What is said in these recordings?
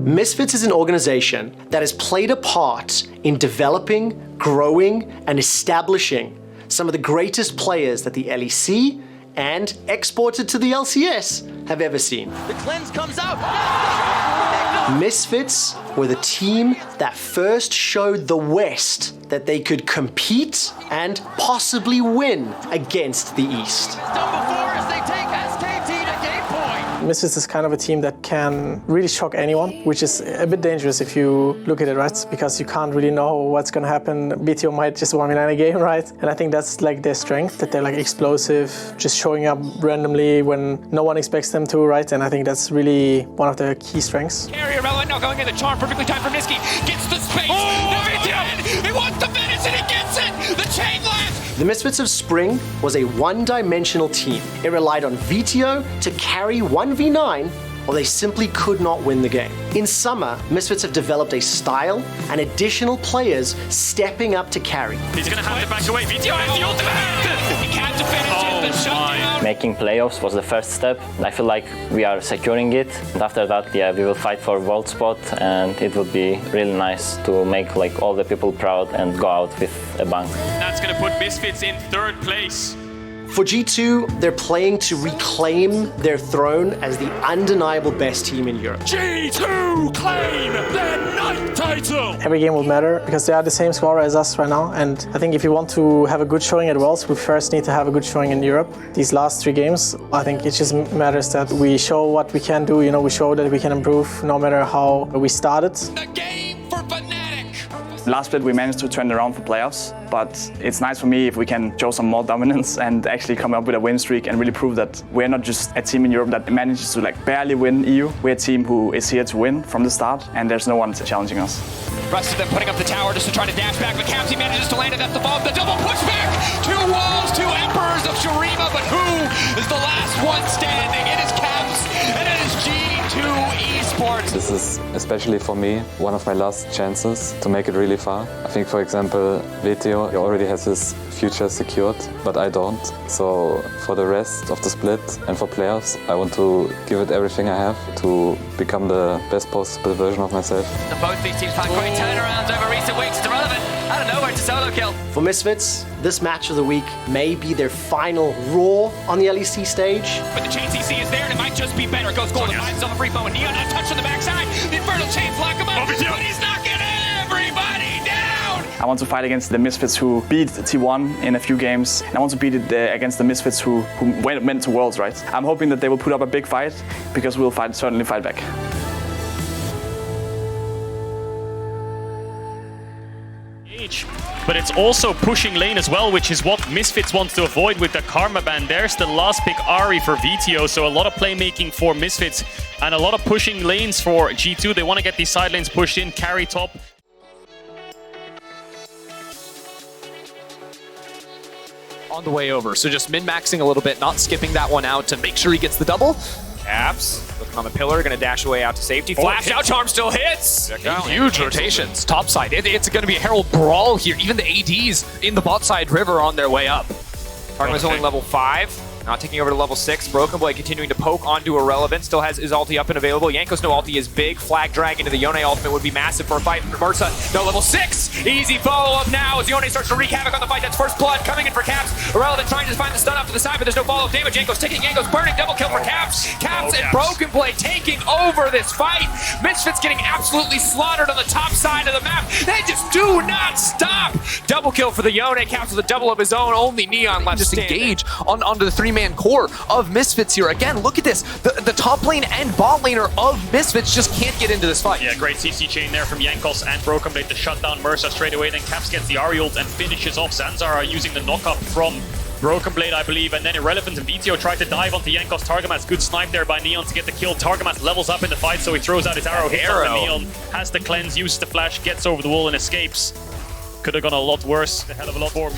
Misfits is an organization that has played a part in developing, growing, and establishing some of the greatest players that the LEC and exported to the LCS have ever seen. The cleanse comes out. Misfits were the team that first showed the West that they could compete and possibly win against the East. Done before as they take SKT to game point. Misfits is kind of a team that can really shock anyone, which is a bit dangerous if you look at it, right? Because you can't really know what's going to happen. BTO might just win a game, right? And I think that's like their strength, that they're like explosive, just showing up randomly when no one expects them to, right? And I think that's really one of their key strengths. Carrier relevant now going in the charm, perfectly timed from Niski. Gets the space. He wants to finish and he gets it. The chain last. The Misfits of Spring was a one-dimensional team. It relied on VTO to carry 1v9, or they simply could not win the game. In summer, Misfits have developed a style and additional players stepping up to carry. He's going to have to back away. VTO has the ultimate. He can't finish it. The shutdown. Making playoffs was the first step. I feel like we are securing it. And after that, yeah, we will fight for world spot, and it would be really nice to make like all the people proud and go out with a bang. That's going to put Misfits in third place. For G2, they're playing to reclaim their throne as the undeniable best team in Europe. G2 claim their ninth title! Every game will matter because they are the same scorer as us right now. And I think if you want to have a good showing at Worlds, we first need to have a good showing in Europe. These last 3 games, I think it just matters that we show what we can do. You know, we show that we can improve no matter how we started. The game for Fnatic! Last split we managed to turn it around for playoffs, but it's nice for me if we can show some more dominance and actually come up with a win streak and really prove that we're not just a team in Europe that manages to like barely win EU. We're a team who is here to win from the start, and there's no one challenging us. Rest of them putting up the tower just to try to dash back, but Caps, he manages to land it at the ball. The double pushback! 2 walls, 2 Emperors of Shurima, but who is the last one standing? It is Caps, and it is G2 Esports. This is, especially for me, one of my last chances to make it really far. I think, for example, VTO already has his future secured, but I don't. So for the rest of the split and for playoffs, I want to give it everything I have to become the best possible version of myself. Both these teams had great turnarounds over recent weeks. It's irrelevant. Out of nowhere, it's a solo kill. For Misfits, this match of the week may be their final Raw on the LEC stage. But the chain CC is there, and it might just be better. Goes Golden, finds himself a free moment. Neon untouched on the backside. The Infernal Chains lock him up, but he's knocking everybody down! I want to fight against the Misfits who beat T1 in a few games. And I want to beat it against the Misfits who went to Worlds, right? I'm hoping that they will put up a big fight, because we'll certainly fight back. But it's also pushing lane as well, which is what Misfits wants to avoid with the Karma ban. There's the last pick, Ari, for VTO, so a lot of playmaking for Misfits and a lot of pushing lanes for G2. They want to get these side lanes pushed in, carry top. On the way over, so just min-maxing a little bit, not skipping that one out to make sure he gets the double. Caps, looking on the pillar, gonna dash away out to safety. Flash out, Charm still hits! Huge rotations, top side. It's gonna be a Herald brawl here. Even the ADs in the bot side river on their way up. Targamas only level 5. Not taking over to level 6. Broken Blade continuing to poke onto Irrelevant. Still has his ulti up and available. Yanko's no ulti is big. Flag drag into the Yone ultimate would be massive for a fight. Mersa, no level 6. Easy follow-up now as Yone starts to wreak havoc on the fight. That's first blood coming in for Caps. Irrelevant trying to find the stun off to the side, but there's no follow-up damage. Yanko's ticking. Yanko's burning. Double kill for Caps. Caps and Broken Blade taking over this fight. Misfits getting absolutely slaughtered on the top side of the map. They just do not stop. Double kill for the Yone. Caps with a double of his own. Only Neon left Just standing. engage onto the 3-man core of Misfits here. Again, look at this. The top lane and bot laner of Misfits just can't get into this fight. Yeah, great CC chain there from Jankos and Broken Blade to shut down Mersa straight away. Then Caps gets the Ari ult and finishes off Zanzara using the knock-up from Broken Blade, I believe, and then Irrelevant and VTO tried to dive onto Jankos. Targamas, good snipe there by Neon to get the kill. Targamas levels up in the fight, so he throws out his arrow, hits on the Neon, has the cleanse, uses the flash, gets over the wall and escapes. Could have gone a lot worse, a hell of a lot more.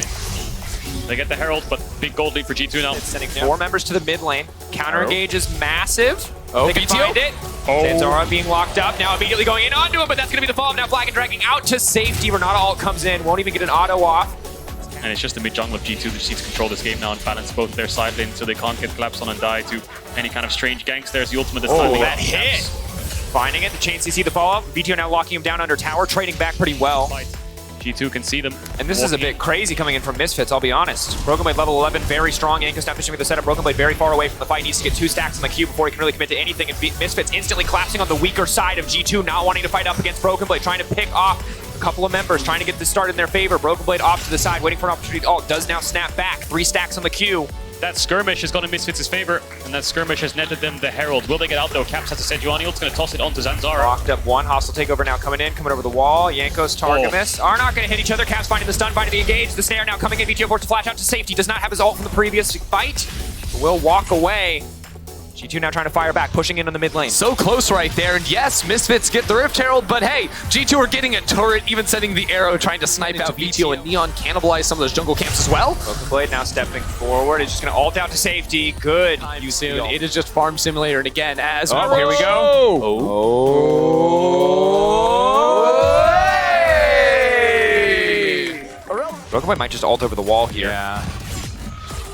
They get the Herald, but big gold lead for G2 now. It's sending 4 members to the mid lane. Counter engage is massive. They can find it. Zanzara being locked up. Now immediately going in onto him, but that's going to be the follow-up. Now Flag and dragging out to safety. Renata ult comes in. Won't even get an auto off. And it's just the mid-jungle of G2 that just needs to control this game now and balance both their side lanes so they can't get collapsed on and die to any kind of strange ganks. There's the ultimate that's timing. That hit! Finding it, the chain CC the follow-up. VTO now locking him down under tower, trading back pretty well. G2 can see them. And this is a bit crazy coming in from Misfits, I'll be honest. Broken Blade level 11, very strong. Yanko's now finishing with the setup. Broken Blade very far away from the fight. Needs to get 2 stacks on the cube before he can really commit to anything. And Misfits instantly collapsing on the weaker side of G2, not wanting to fight up against Broken Blade, trying to pick off a couple of members, trying to get this start in their favor. Broken Blade off to the side, waiting for an opportunity. Oh, does now snap back. 3 stacks on the queue. That skirmish has gone in Misfits' favor, and that skirmish has netted them the Herald. Will they get out though? Caps has a Sejuani ult, going to toss it onto Zanzara. Locked up one, hostile takeover now coming in, coming over the wall. Yankos, Targamas are not going to hit each other. Caps finding the stun, finding the engage. The snare now coming in. VTO forced to flash out to safety. Does not have his ult from the previous fight. Will walk away. G2 now trying to fire back, pushing in on the mid lane. So close right there, and yes, Misfits get the Rift Herald, but hey, G2 are getting a turret, even sending the arrow, trying to snipe out VTO, and Neon cannibalize some of those jungle camps as well. Broken Blade now stepping forward, is just going to ult out to safety. Good. You soon. It is just Farm Simulator, and again, as here we go. Broken Blade might just ult over the wall here. Yeah.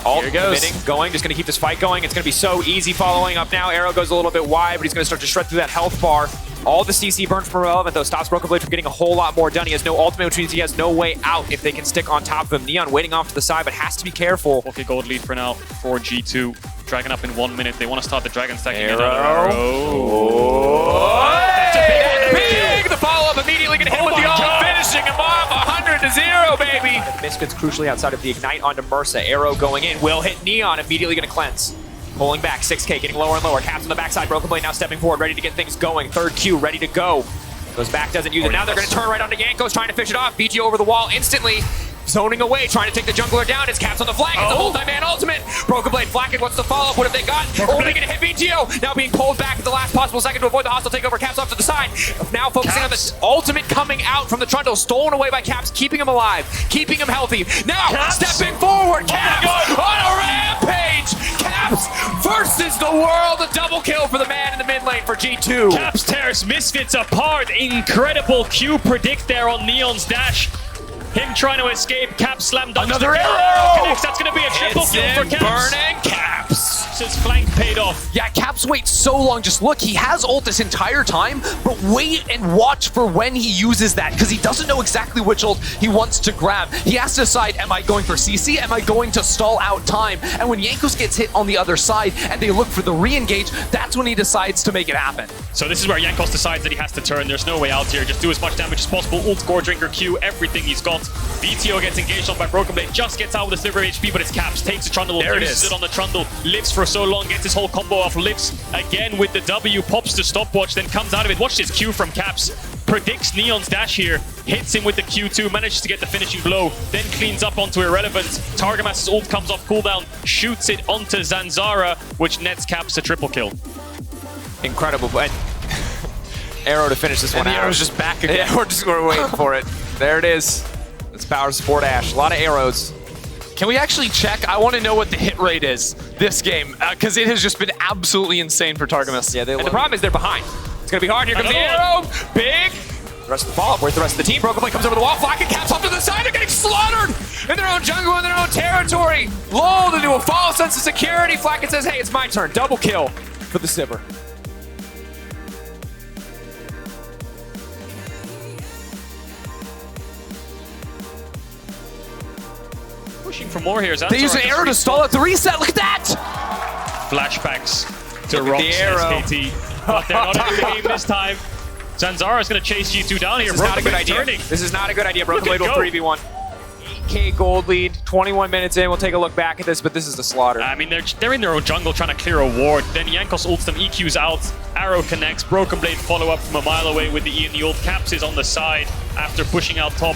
Ult Here goes. committing, going, just going to keep this fight going. It's going to be so easy following up now. Arrow goes a little bit wide, but he's going to start to shred through that health bar. All the CC burns from Irrelevant, though, stops Broken Blade from getting a whole lot more done. He has no ultimate, which means he has no way out if they can stick on top of him. Neon waiting off to the side, but has to be careful. Okay, gold lead for now for G2. Dragon up in 1 minute. They want to start the Dragon stacking. Arrow. That's a big! The follow-up immediately going to hit with the ult, finishing him off 100-0, baby! Misfits crucially outside of the Ignite onto Mersa. Arrow going in, will hit Neon, immediately going to cleanse. Pulling back, 6K, getting lower and lower. Caps on the backside, Broken Blade now stepping forward, ready to get things going. Third Q, ready to go. Goes back, doesn't use it. Now they're going to turn right onto Yankos, trying to fish it off. BGO over the wall instantly. Zoning away, trying to take the jungler down. It's Caps on the flank. It's a multi-man ultimate. Broken Blade flacking. What's the follow-up? What have they got? Only going to hit VTO. Now being pulled back at the last possible second to avoid the hostile takeover. Caps off to the side. Now focusing on the ultimate coming out from the Trundle. Stolen away by Caps, keeping him alive, keeping him healthy. Now stepping forward. Caps on a rampage. Caps versus the world. A double kill for the man in the mid lane for G2. Caps tears Misfits apart. Incredible Q predict there on Neon's dash. Him trying to escape, Caps slammed on another arrow! Connects. That's going to be a triple kill for Caps. Burning Caps. His flank paid off. Yeah, Caps waits so long. Just look, he has ult this entire time, but wait and watch for when he uses that, because he doesn't know exactly which ult he wants to grab. He has to decide, am I going for CC? Am I going to stall out time? And when Yankos gets hit on the other side and they look for the re-engage, that's when he decides to make it happen. So this is where Yankos decides that he has to turn. There's no way out here. Just do as much damage as possible. Ult, Gore Drinker, Q, everything he's got. VTO gets engaged on by Broken Blade, just gets out with a sliver of HP, but it's Caps. Takes the Trundle, uses it on the Trundle, lives for so long, gets his whole combo off, lives again with the W, pops the stopwatch, then comes out of it. Watch this Q from Caps. Predicts Neon's dash here, hits him with the Q2, manages to get the finishing blow, then cleans up onto Irrelevant. Targamas' ult comes off cooldown, shoots it onto Zanzara, which nets Caps a triple kill. Incredible, but Arrow to finish this one out. Arrow's just back again. Yeah, we're waiting for it. There it is. It's Power Support Ash. A lot of arrows. Can we actually check? I want to know what the hit rate is this game, because it has just been absolutely insane for Targamas. Yeah, and the problem is they're behind. It's going to be hard. Here comes the arrow. Big. The rest of the follow-up. Where's the rest of the team? Broken Blade comes over the wall. Flacking Caps off to the side. They're getting slaughtered in their own jungle, in their own territory. Lulled into a false sense of security. Flacking says, hey, it's my turn. Double kill for the Sivir. Pushing for more here. They use an arrow to stall out the reset. Look at that! Flashbacks to Look at Rock's the arrow. SKT. But they're not in the game this time. Zanzara is going to chase G2 down here. This is not a good idea. This is not a good idea. Broken Blade will 3v1. 8K gold lead. 21 minutes in. We'll take a look back at this, but this is the slaughter. I mean, they're in their own jungle trying to clear a ward. Then Yankos ults them, EQs out. Arrow connects. Broken Blade follow up from a mile away with the E and the ult. Caps is on the side after pushing out top.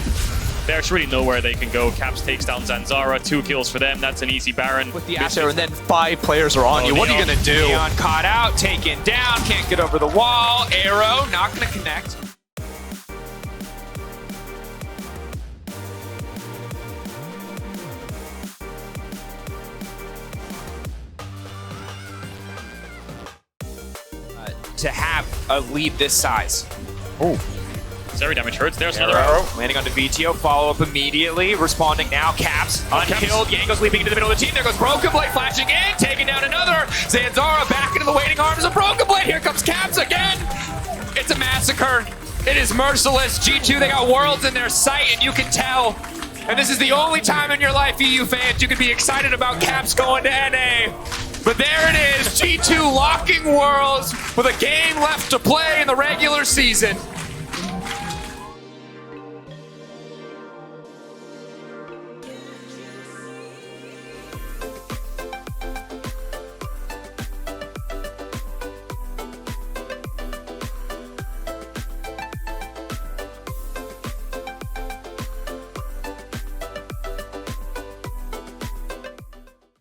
There's really nowhere they can go. Caps takes down Zanzara. 2 kills for them. That's an easy Baron. With the Ash there, and then 5 players are on you. What are you going to do? Neon caught out, taken down, can't get over the wall. Arrow, not going to connect. To have a lead this size. Oh. Zeri damage hurts. There's another arrow. Landing onto VTO, follow up immediately. Responding now, Caps unkilled. Yanko's leaping into the middle of the team. There goes Broken Blade flashing in, taking down another. Zanzara back into the waiting arms of Broken Blade. Here comes Caps again. massacre. It is merciless. G2, they got Worlds in their sight, and you can tell. And this is the only time in your life, EU fans, you can be excited about Caps going to NA. But there it is, G2 locking Worlds with a game left to play in the regular season.